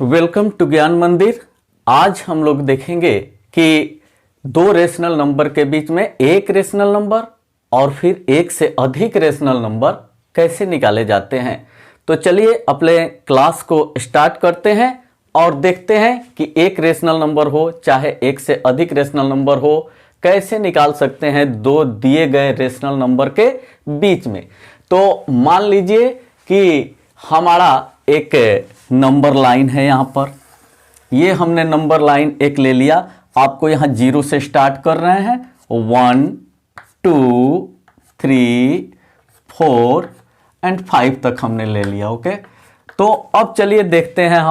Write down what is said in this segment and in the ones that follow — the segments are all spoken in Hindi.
वेलकम टू ज्ञान मंदिर। आज हम लोग देखेंगे कि दो रेशनल नंबर के बीच में एक रेशनल नंबर और फिर एक से अधिक रेशनल नंबर कैसे निकाले जाते हैं। तो चलिए अपने क्लास को स्टार्ट करते हैं और देखते हैं कि एक रेशनल नंबर हो चाहे एक से अधिक रेशनल नंबर हो, कैसे निकाल सकते हैं दो दिए गए रेशनल नंबर के बीच में। तो मान लीजिए कि हमारा एक नंबर लाइन है, यहाँ पर ये हमने नंबर लाइन एक ले लिया। आपको यहाँ 0 से स्टार्ट कर रहे हैं, 1 2 3 4 एंड 5 तक हमने ले लिया। ओके, तो अब चलिए देखते हैं।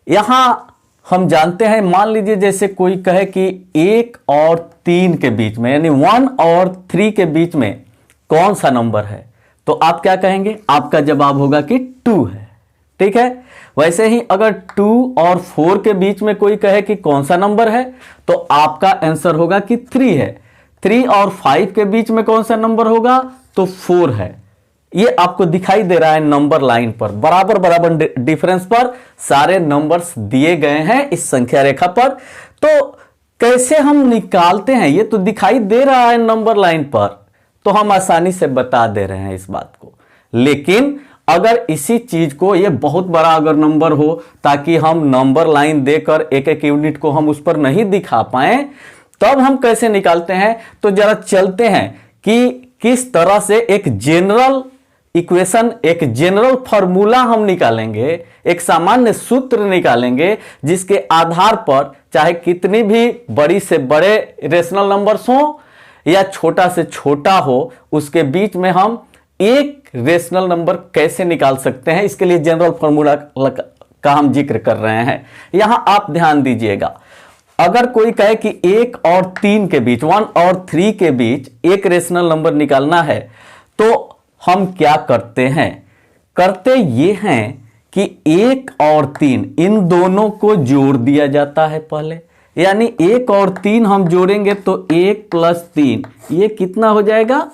यहाँ हम जानते हैं, मान लीजिए जैसे कोई कहे कि 1 और 3 के बीच में यानी 1 और 3 के बीच में कौन सा नंबर है, तो आप क्या कहेंगे? आपका जवाब होगा कि 2 है। ठीक है, वैसे ही अगर 2 और 4 के बीच में कोई कहे कि कौन सा नंबर है, तो आपका आंसर होगा कि 3 है। 3 और 5 के बीच में कौन सा नंबर होगा, तो 4 है। ये आपको दिखाई दे रहा है नंबर लाइन पर, बराबर बराबर डिफरेंस पर सारे नंबर्स दिए गए हैं इस संख्या रेखा पर। तो कैसे हम निकालते हैं, ये तो दिखाई दे रहा है नंबर लाइन पर, तो हम आसानी से बता दे रहे हैं इस बात को। लेकिन अगर इसी चीज को, ये बहुत बड़ा अगर नंबर हो, ताकि हम नंबर लाइन देकर एक एक यूनिट को हम उस पर नहीं दिखा पाए, तब हम कैसे निकालते हैं। तो जरा चलते हैं कि किस तरह से एक जनरल इक्वेशन, एक जनरल फॉर्मूला हम निकालेंगे, एक सामान्य सूत्र निकालेंगे, जिसके आधार पर चाहे कितनी भी बड़ी से बड़े रेशनल नंबर्स हो या छोटा से छोटा हो, उसके बीच में हम एक रेशनल नंबर कैसे निकाल सकते हैं। इसके लिए जनरल फॉर्मूला का हम जिक्र कर रहे हैं। यहां आप ध्यान दीजिएगा, अगर कोई कहे कि 1 और 3 के बीच, 1 और 3 के बीच एक रेशनल नंबर निकालना है, तो हम क्या करते हैं? करते ये हैं कि 1 और 3 इन दोनों को जोड़ दिया जाता है पहले, यानी 1 और 3 हम जोड़ेंगे तो 1 + 3 ये कितना हो जाएगा?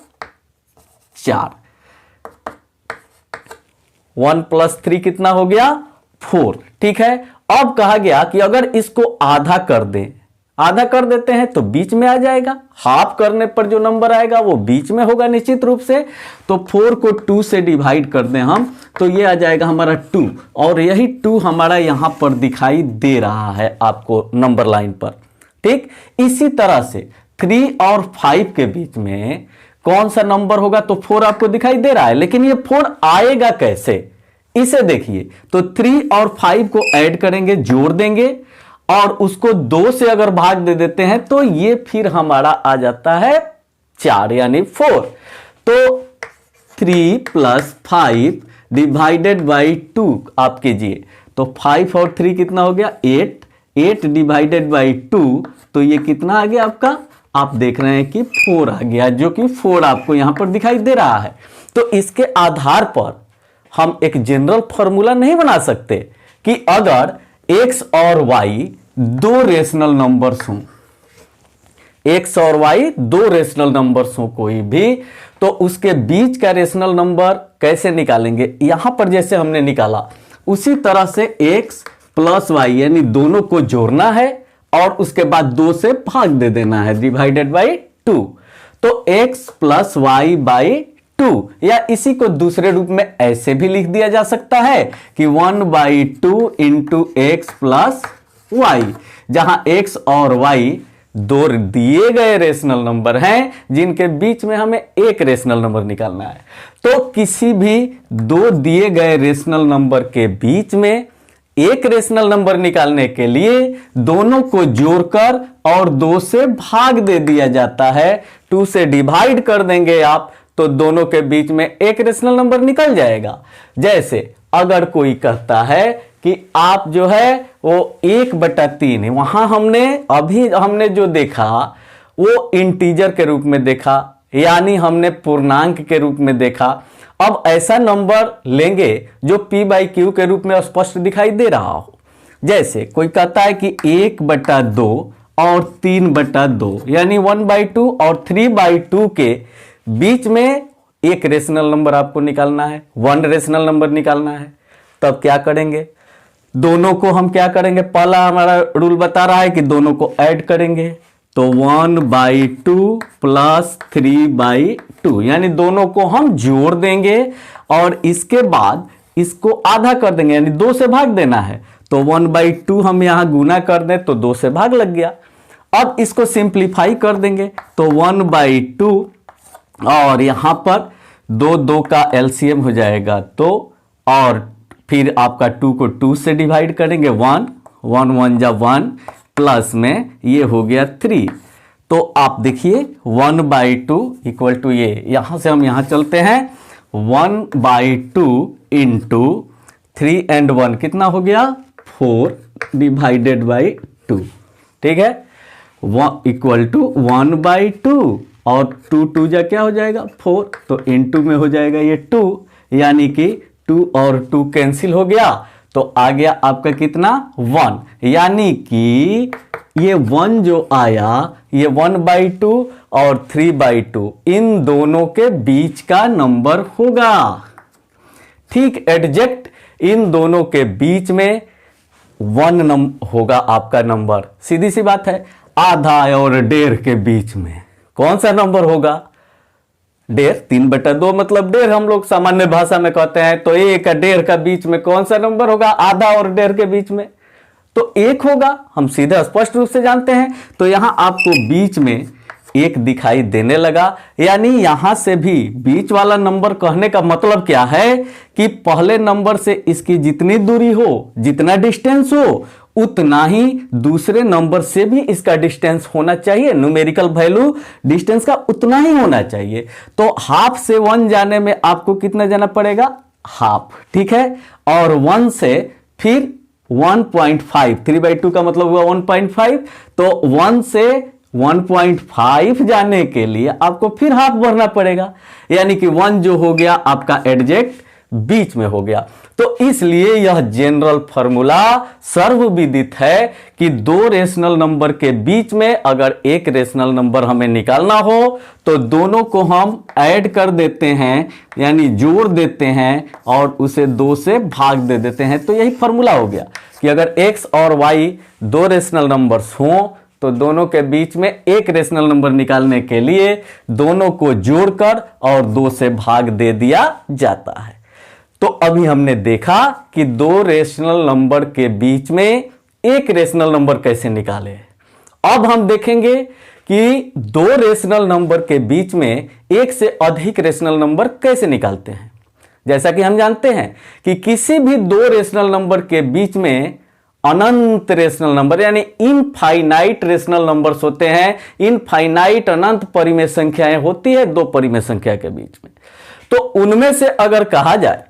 4। 1 + 3 कितना हो गया? 4। ठीक है, अब कहा गया कि अगर इसको आधा कर दें, आधा कर देते हैं तो बीच में आ जाएगा। हाफ करने पर जो नंबर आएगा वो बीच में होगा निश्चित रूप से। तो 4 को 2 से डिवाइड कर दें हम, तो ये आ जाएगा हमारा 2, और यही 2 हमारा यहां पर दिखाई दे रहा है आपको नंबर लाइन पर। ठीक, इसी तरह से 3 और 5 के बीच में कौन सा नंबर होगा, तो 4 आपको दिखाई दे रहा है, लेकिन ये 4 आएगा कैसे, इसे देखिए। तो 3 और 5 को ऐड करेंगे, जोड़ देंगे, और उसको 2 से अगर भाग दे देते हैं तो ये फिर हमारा आ जाता है 4 यानी 4। तो 3 + 5 डिवाइडेड बाई 2 आप कीजिए, तो 5 और 3 कितना हो गया? 8। 8 डिवाइडेड बाई 2, तो ये कितना आ गया आपका? आप देख रहे हैं कि 4 आ गया, जो कि 4 आपको यहां पर दिखाई दे रहा है। तो इसके आधार पर हम एक जनरल फॉर्मूला नहीं बना सकते कि अगर x और y दो रेशनल नंबर्स हों, x और y दो रेशनल नंबर्स हों कोई भी, तो उसके बीच का रेशनल नंबर कैसे निकालेंगे। यहां पर जैसे हमने निकाला उसी तरह से x + y यानी दोनों को जोड़ना है और उसके बाद 2 से भाग दे देना है, डिवाइडेड बाई 2। तो x + y/2, या इसी को दूसरे रूप में ऐसे भी लिख दिया जा सकता है कि 1/2 × x + y, जहां x और y दो दिए गए रेशनल नंबर हैं जिनके बीच में हमें एक रेशनल नंबर निकालना है। तो किसी भी दो दिए गए रेशनल नंबर के बीच में एक रेशनल नंबर निकालने के लिए दोनों को जोड़कर और 2 से भाग दे दिया जाता है। 2 से डिवाइड कर देंगे आप, तो दोनों के बीच में एक रेशनल नंबर निकल जाएगा। जैसे अगर कोई कहता है कि आप जो है वो 1/3 है, वहां हमने जो देखा वो इंटीजर के रूप में देखा, यानी हमने पूर्णांक के रूप में देखा। अब ऐसा नंबर लेंगे जो p/q के रूप में स्पष्ट दिखाई दे रहा हो। जैसे कोई कहता है कि 1/2 और 3/2 यानी 1/2 और 3/2 के बीच में एक रेशनल नंबर आपको निकालना है, 1 रेशनल नंबर निकालना है। तब क्या करेंगे? दोनों को हम क्या करेंगे, पहला हमारा रूल बता रहा है कि दोनों को ऐड करेंगे, तो 1/2 प्लस 3/2, यानी दोनों को हम जोड़ देंगे और इसके बाद इसको आधा कर देंगे, यानी 2 से भाग देना है। तो 1/2 हम यहां गुना कर दें तो 2 से भाग लग गया। अब इसको सिंप्लीफाई कर देंगे तो 1/2 और यहां पर 2 का एलसीएम हो जाएगा, तो और फिर आपका 2 को 2 से डिवाइड करेंगे, 1 1 1 जा 1 प्लस में ये हो गया 3। तो आप देखिए 1/2 इक्वल टू ये, यहां से हम यहां चलते हैं, 1/2 इंटू 3 and 1 कितना हो गया 4 डिवाइडेड बाई 2, ठीक है, इक्वल टू 1/2 और 2 2 जा क्या हो जाएगा 4, तो इंटू में हो जाएगा ये 2, यानी कि 2 और 2 कैंसिल हो गया, तो आ गया आपका कितना 1, यानी कि ये 1 जो आया ये 1/2 और 3/2 इन दोनों के बीच का नंबर होगा। ठीक एग्जैक्ट इन दोनों के बीच में 1 होगा आपका नंबर। सीधी सी बात है, आधा और 1.5 के बीच में कौन सा नंबर होगा, 1.5, 3/2 मतलब 1.5 हम लोग सामान्य भाषा में कहते हैं, तो 1 का 1.5 का बीच में कौन सा नंबर होगा, आधा और 1.5 के बीच में तो 1 होगा, हम सीधे स्पष्ट रूप से जानते हैं। तो यहां आपको बीच में 1 दिखाई देने लगा, यानी यहां से भी बीच वाला नंबर कहने का मतलब क्या है कि पहले नंबर से इसकी जितनी दूरी हो, जितना डिस्टेंस हो, उतना ही दूसरे नंबर से भी इसका डिस्टेंस होना चाहिए, न्यूमेरिकल वैल्यू डिस्टेंस का उतना ही होना चाहिए। तो हाफ से 1 जाने में आपको कितना जाना पड़ेगा, हाफ, ठीक है, और 1 से फिर 1.5, 3/2 का मतलब हुआ 1.5, तो 1 से 1.5 जाने के लिए आपको फिर हाफ बढ़ना पड़ेगा, यानी कि 1 जो हो गया आपका एग्जैक्ट बीच में हो गया। तो इसलिए यह जनरल फॉर्मूला सर्वविदित है कि 2 रेशनल नंबर के बीच में अगर एक रेशनल नंबर हमें निकालना हो तो दोनों को हम ऐड कर देते हैं, यानी जोड़ देते हैं और उसे 2 से भाग दे देते हैं। तो यही फॉर्मूला हो गया कि अगर x और y 2 रेशनल नंबर्स हों तो दोनों के बीच में एक रेशनल नंबर निकालने के लिए दोनों को जोड़कर और 2 से भाग दे दिया जाता है। तो अभी हमने देखा कि 2 रेशनल नंबर के बीच में एक रेशनल नंबर कैसे निकाले। अब हम देखेंगे कि 2 रेशनल नंबर के बीच में एक से अधिक रेशनल नंबर कैसे निकालते हैं। जैसा कि हम जानते हैं कि किसी भी 2 रेशनल नंबर के बीच में अनंत रेशनल नंबर यानी इनफाइनाइट रेशनल नंबर्स होते हैं। इनफाइनाइट अनंत परिमेय संख्याएं होती है 2 परिमेय संख्या के बीच में। तो उनमें से अगर कहा जाए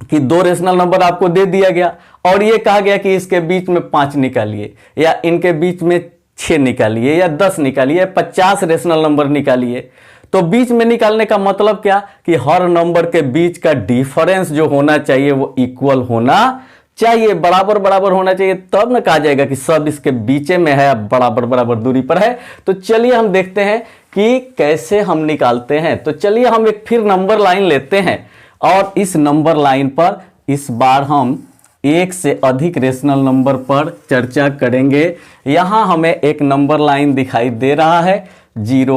कि 2 रेशनल नंबर आपको दे दिया गया और यह कहा गया कि इसके बीच में 5 निकालिए या इनके बीच में 6 निकालिए या 10 निकालिए या 50 रेशनल नंबर निकालिए, तो बीच में निकालने का मतलब क्या कि हर नंबर के बीच का डिफरेंस जो होना चाहिए वो इक्वल होना चाहिए, बराबर बराबर होना चाहिए, तब ना कहा जाएगा कि सब इसके बीच में है, बराबर बराबर दूरी पर है। तो चलिए हम देखते हैं कि कैसे हम निकालते हैं। तो चलिए हम एक फिर नंबर लाइन लेते हैं और इस नंबर लाइन पर इस बार हम एक से अधिक रेशनल नंबर पर चर्चा करेंगे। यहां हमें एक नंबर लाइन दिखाई दे रहा है 0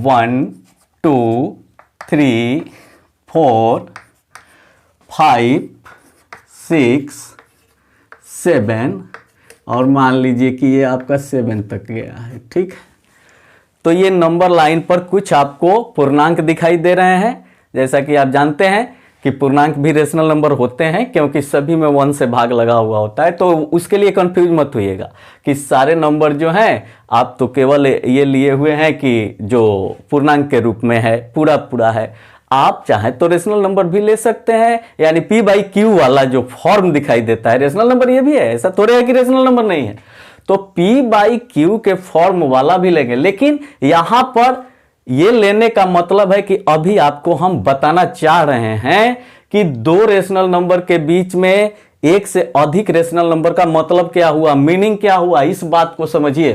1 2 3 4 5 6 7 और मान लीजिए कि ये आपका 7 तक गया है। ठीक, तो ये नंबर लाइन पर कुछ आपको पूर्णांक दिखाई दे रहे हैं। जैसा कि आप जानते हैं कि पूर्णांक भी रेशनल नंबर होते हैं क्योंकि सभी में 1 से भाग लगा हुआ होता है, तो उसके लिए कंफ्यूज मत होइएगा कि सारे नंबर जो हैं आप तो केवल ये लिए हुए हैं कि जो पूर्णांक के रूप में है, पूरा पूरा है। आप चाहें तो रेशनल नंबर भी ले सकते हैं, यानी p/q वाला जो फॉर्म दिखाई देता है रेशनल नंबर ये भी है, ऐसा थोड़े है कि रेशनल नंबर नहीं है। तो p/q के फॉर्म वाला भी लेंगे, लेकिन यहां पर ये लेने का मतलब है कि अभी आपको हम बताना चाह रहे हैं कि 2 रेशनल नंबर के बीच में एक से अधिक रेशनल नंबर का मतलब क्या हुआ, मीनिंग क्या हुआ, इस बात को समझिए।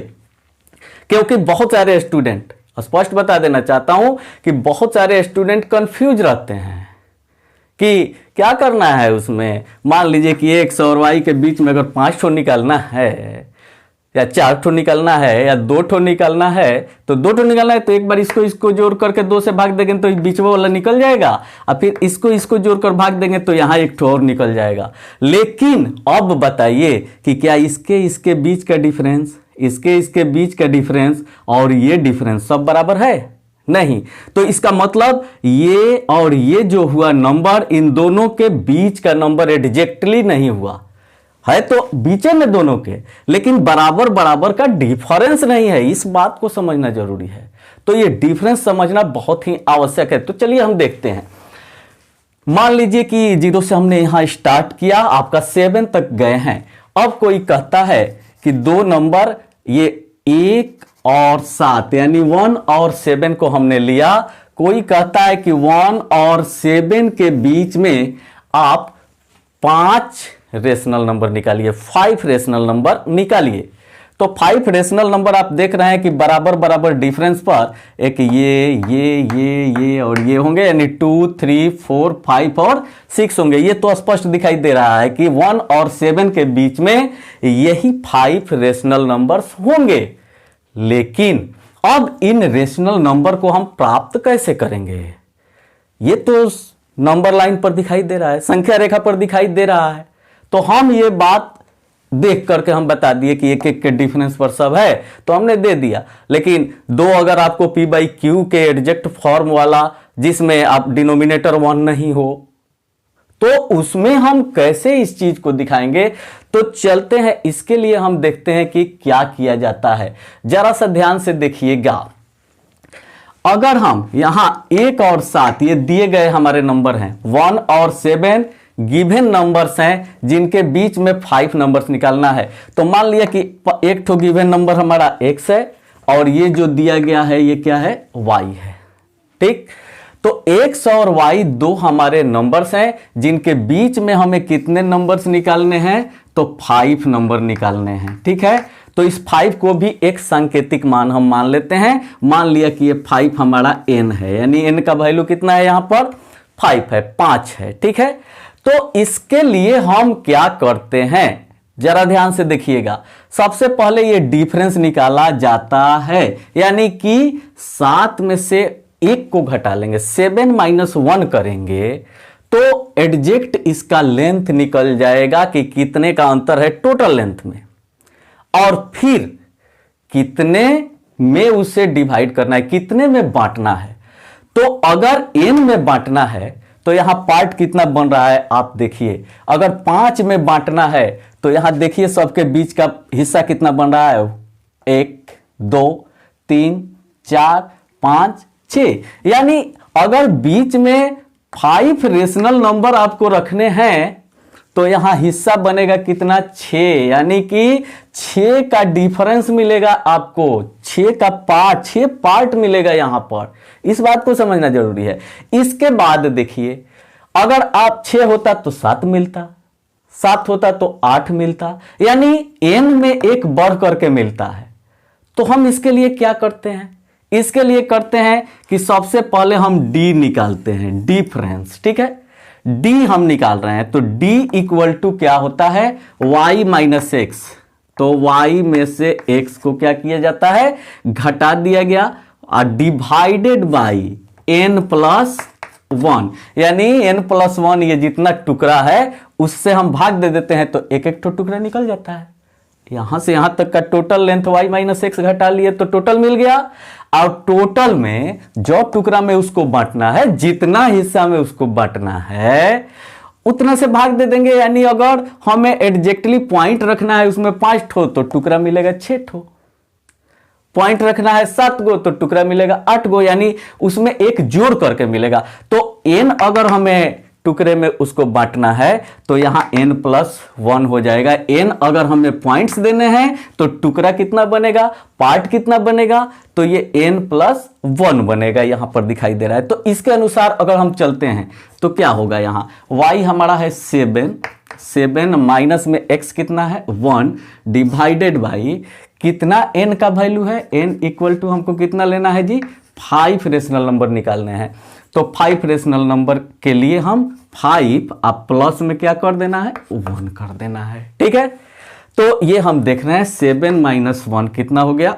क्योंकि बहुत सारे स्टूडेंट, स्पष्ट बता देना चाहता हूं कि बहुत सारे स्टूडेंट कंफ्यूज रहते हैं क्या करना है उसमें, मान लीजिए कि एक्स और वाई के बीच में अगर 5 ठो निकालना है या 4 ठो निकालना है या 2 ठो निकालना है, तो 2 ठो निकालना है तो एक बार इसको जोड़ करके 2 से भाग देंगे तो बीच में वाला निकल जाएगा, और फिर इसको जोड़ कर भाग देंगे तो यहाँ एक ठो और निकल जाएगा। लेकिन अब बताइए कि क्या इसके बीच का डिफरेंस, इसके बीच का डिफरेंस और ये डिफरेंस सब बराबर है? नहीं। तो इसका मतलब ये और ये जो हुआ नंबर, इन दोनों के बीच का नंबर एग्जैक्टली नहीं हुआ है, तो बीचे में दोनों के, लेकिन बराबर बराबर का डिफरेंस नहीं है। इस बात को समझना जरूरी है। तो ये डिफरेंस समझना बहुत ही आवश्यक है। तो चलिए हम देखते हैं। मान लीजिए कि 0 से हमने यहां स्टार्ट किया, आपका 7 तक गए हैं। अब कोई कहता है कि 2 नंबर, ये 1 और 7 यानी 1 और 7 को हमने लिया। कोई कहता है कि 1 और 7 के बीच में आप 5 रेशनल नंबर निकालिए, 5 रेशनल नंबर निकालिए। तो 5 रेशनल नंबर आप देख रहे हैं कि बराबर बराबर डिफरेंस पर एक ये और ये होंगे, यानी 2, 3, 4, 5 और 6 होंगे। ये तो स्पष्ट दिखाई दे रहा है कि 1 और 7 के बीच में यही 5 रेशनल नंबर्स होंगे। लेकिन अब इन रेशनल नंबर को हम प्राप्त कैसे करेंगे? ये तो नंबर लाइन पर दिखाई दे रहा है, संख्या रेखा पर दिखाई दे रहा है। तो हम ये बात देख करके हम बता दिए कि एक एक के डिफरेंस पर सब है, तो हमने दे दिया। लेकिन 2 अगर आपको P/Q के एग्जैक्ट फॉर्म वाला, जिसमें आप डिनोमिनेटर 1 नहीं हो, तो उसमें हम कैसे इस चीज को दिखाएंगे? तो चलते हैं, इसके लिए हम देखते हैं कि क्या किया जाता है। जरा सा ध्यान से देखिएगा। अगर हम यहां 1 और 7 ये दिए गए हमारे नंबर हैं, 1 और 7 गिवन नंबर्स हैं जिनके बीच में 5 नंबर्स निकालना है। तो मान लिया कि एक ठो गिवन नंबर हमारा x है और ये जो दिया गया है ये क्या है, y है। ठीक, तो x और y 2 हमारे नंबर्स हैं जिनके बीच में हमें कितने नंबर्स निकालने हैं? तो 5 नंबर निकालने हैं। ठीक है, तो इस 5 को भी एक सांकेतिक मान हम मान लेते हैं। मान लिया कि ये 5 हमारा n है, यानी n का वैल्यू कितना है यहां पर? 5 है, 5 है। ठीक है, तो इसके लिए हम क्या करते हैं, जरा ध्यान से देखिएगा। सबसे पहले ये डिफरेंस निकाला जाता है, यानी कि 7 में से 1 को घटा लेंगे, 7 - 1 करेंगे तो एग्जैक्ट इसका लेंथ निकल जाएगा कि कितने का अंतर है टोटल लेंथ में, और फिर कितने में उसे डिवाइड करना है, कितने में बांटना है। तो अगर n में बांटना है तो यहां पार्ट कितना बन रहा है आप देखिए। अगर 5 में बांटना है तो यहां देखिए सबके बीच का हिस्सा कितना बन रहा है, 1, 2, 3, 4, 5, 6। यानी अगर बीच में 5 रेशनल नंबर आपको रखने हैं तो यहां हिस्सा बनेगा कितना, 6। यानी कि 6 का डिफरेंस मिलेगा आपको, 6 पार्ट मिलेगा यहां पर। इस बात को समझना जरूरी है। इसके बाद देखिए, अगर आप 6 होता तो 7 मिलता, 7 होता तो 8 मिलता, यानी n में 1 बढ़ करके मिलता है। तो हम इसके लिए क्या करते हैं? इसके लिए करते हैं कि सबसे पहले हम d निकालते हैं, डिफरेंस। ठीक है, d हम निकाल रहे हैं, तो d इक्वल टू क्या होता है, y - x। तो y में से x को क्या किया जाता है, घटा दिया गया, और डिवाइडेड बाई n+1, यानी n+1 ये जितना टुकड़ा है उससे हम भाग दे देते हैं तो एक एक टुकड़ा निकल जाता है। यहां से यहां तक का टोटल लेंथ y - x घटा लिए तो टोटल मिल गया। और टोटल में जो टुकड़ा में उसको बांटना है, जितना हिस्सा में उसको बांटना है उतना से भाग दे देंगे। यानी अगर हमें एग्जैक्टली पॉइंट रखना है उसमें 5 ठो तो टुकड़ा मिलेगा 6 ठो, पॉइंट रखना है 7 गो तो टुकड़ा मिलेगा 8 गो, यानी उसमें एक जोड़ करके मिलेगा। तो n अगर हमें टुकड़े में उसको बांटना है तो यहां n+1 हो जाएगा। n अगर हमें पॉइंट्स देने हैं तो टुकड़ा कितना बनेगा, पार्ट कितना बनेगा, तो ये n+1 बनेगा, यहां पर दिखाई दे रहा है। तो इसके अनुसार अगर हम चलते हैं तो क्या होगा, यहां y हमारा है 7 माइनस में x कितना है 1, डिवाइडेड बाई कितना n का वैल्यू है, n इक्वल टू हमको कितना लेना है जी, 5 रेशनल नंबर निकालने हैं। तो 5 रेशनल नंबर के लिए हम 5 आप प्लस में क्या कर देना है, 1 कर देना है। ठीक है, तो ये हम देख रहे हैं 7 माइनस 1 कितना हो गया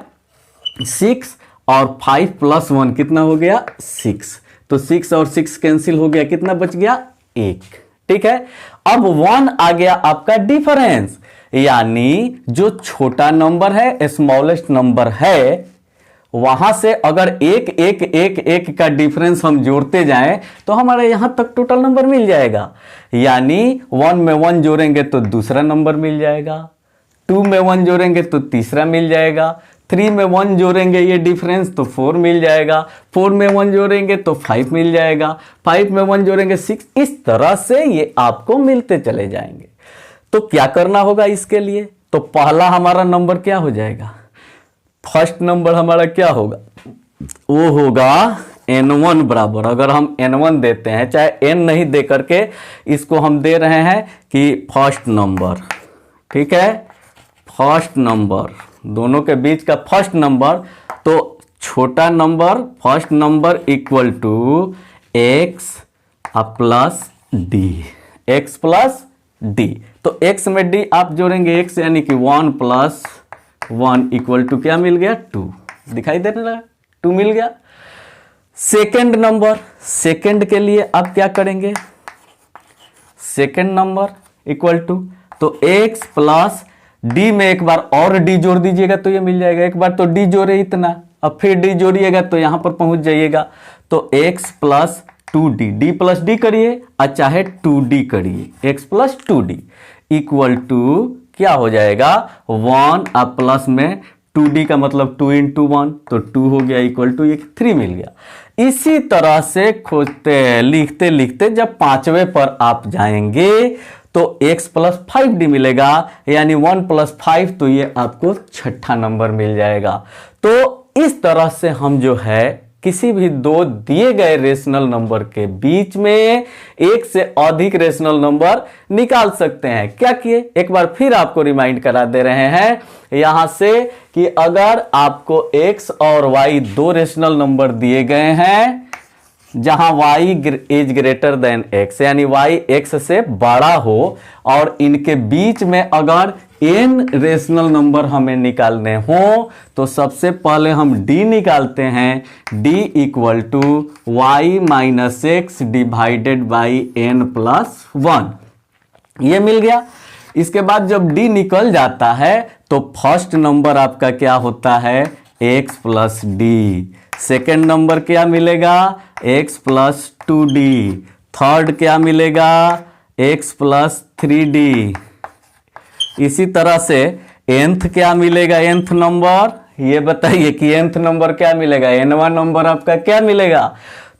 6 और 5 प्लस 1 कितना हो गया 6। तो 6 और 6 कैंसिल हो गया, कितना बच गया 1। ठीक है, अब 1 आ गया आपका डिफरेंस, यानी जो छोटा नंबर है स्मॉलेस्ट नंबर है वहां से अगर एक एक एक एक का डिफरेंस हम जोड़ते जाएं तो हमारे यहां तक टोटल नंबर मिल जाएगा। यानी 1 में 1 जोड़ेंगे तो दूसरा नंबर मिल जाएगा, 2 में 1 जोड़ेंगे तो तीसरा मिल जाएगा, 3 में 1 जोड़ेंगे ये डिफरेंस तो 4 मिल जाएगा, 4 में 1 जोड़ेंगे तो 5 मिल जाएगा, 5 में 1 जोड़ेंगे 6। इस तरह से ये आपको मिलते चले जाएंगे। तो क्या करना होगा इसके लिए, तो पहला हमारा नंबर क्या हो जाएगा, फर्स्ट नंबर हमारा क्या होगा, वो होगा n1 बराबर, अगर हम n1 देते हैं, चाहे n नहीं दे करके इसको हम दे रहे हैं कि फर्स्ट नंबर। ठीक है, फर्स्ट नंबर, दोनों के बीच का फर्स्ट नंबर, तो छोटा number first number equal to x plus d, x plus d. तो x में d आप जोड़ेंगे x, यानी कि 1 प्लस 1 इक्वल टू क्या मिल गया 2, दिखाई दे रहा है 2 मिल गया। सेकंड नंबर, सेकंड के लिए आप क्या करेंगे, सेकंड नंबर इक्वल टू, तो x प्लस d में एक बार और d जोड़ दीजिएगा तो ये मिल जाएगा। एक बार तो d जोड़े इतना, अब फिर d जोड़िएगा तो यहां पर पहुंच जाइएगा। तो x plus 2d, d plus d करिए और चाहे 2d करिए, x plus 2d equal to क्या हो जाएगा 1 अब प्लस में 2d का मतलब 2 इंटू 1 तो 2 हो गया इक्वल टू 3 मिल गया। इसी तरह से खोजते लिखते लिखते जब 5वें पर आप जाएंगे तो x प्लस 5d मिलेगा, यानी 1 प्लस 5, तो ये आपको छठा नंबर मिल जाएगा। तो इस तरह से हम जो है किसी भी दो दिए गए रेशनल नंबर के बीच में एक से अधिक रेशनल नंबर निकाल सकते हैं। क्या किए, एक बार फिर आपको रिमाइंड करा दे रहे हैं यहां से कि अगर आपको x और y दो रेशनल नंबर दिए गए हैं जहां y is greater than x, यानी y x से बड़ा हो, और इनके बीच में अगर n रेशनल नंबर हमें निकालने हो तो सबसे पहले हम d निकालते हैं, d equal to y minus x divided by n plus 1, ये मिल गया। इसके बाद जब d निकल जाता है तो फर्स्ट नंबर आपका क्या होता है x plus D, second number क्या मिलेगा x प्लस 2d, थर्ड क्या मिलेगा x प्लस 3d। इसी तरह से nth क्या मिलेगा, nth नंबर, ये बताइए कि nth नंबर क्या मिलेगा, n1 नंबर आपका क्या मिलेगा।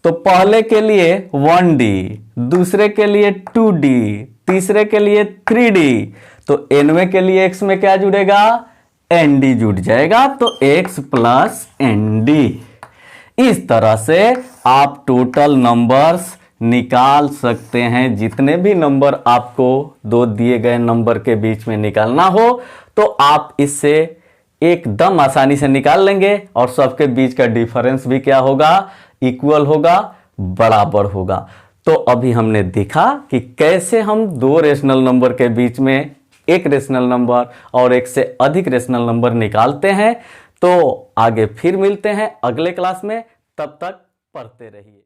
तो पहले के लिए 1d, दूसरे के लिए 2d, तीसरे के लिए 3d, तो nवें के लिए x में क्या जुड़ेगा nd जुड़ जाएगा, तो x प्लस nd। इस तरह से आप टोटल नंबर्स निकाल सकते हैं। जितने भी नंबर आपको दो दिए गए नंबर के बीच में निकालना हो तो आप इससे एकदम आसानी से निकाल लेंगे, और सबके बीच का डिफरेंस भी क्या होगा, इक्वल होगा, बराबर होगा। तो अभी हमने देखा कि कैसे हम दो रेशनल नंबर के बीच में एक रेशनल नंबर और एक से अधिक रेशनल नंबर निकालते हैं। तो आगे फिर मिलते हैं अगले क्लास में, तब तक पढ़ते रहिए।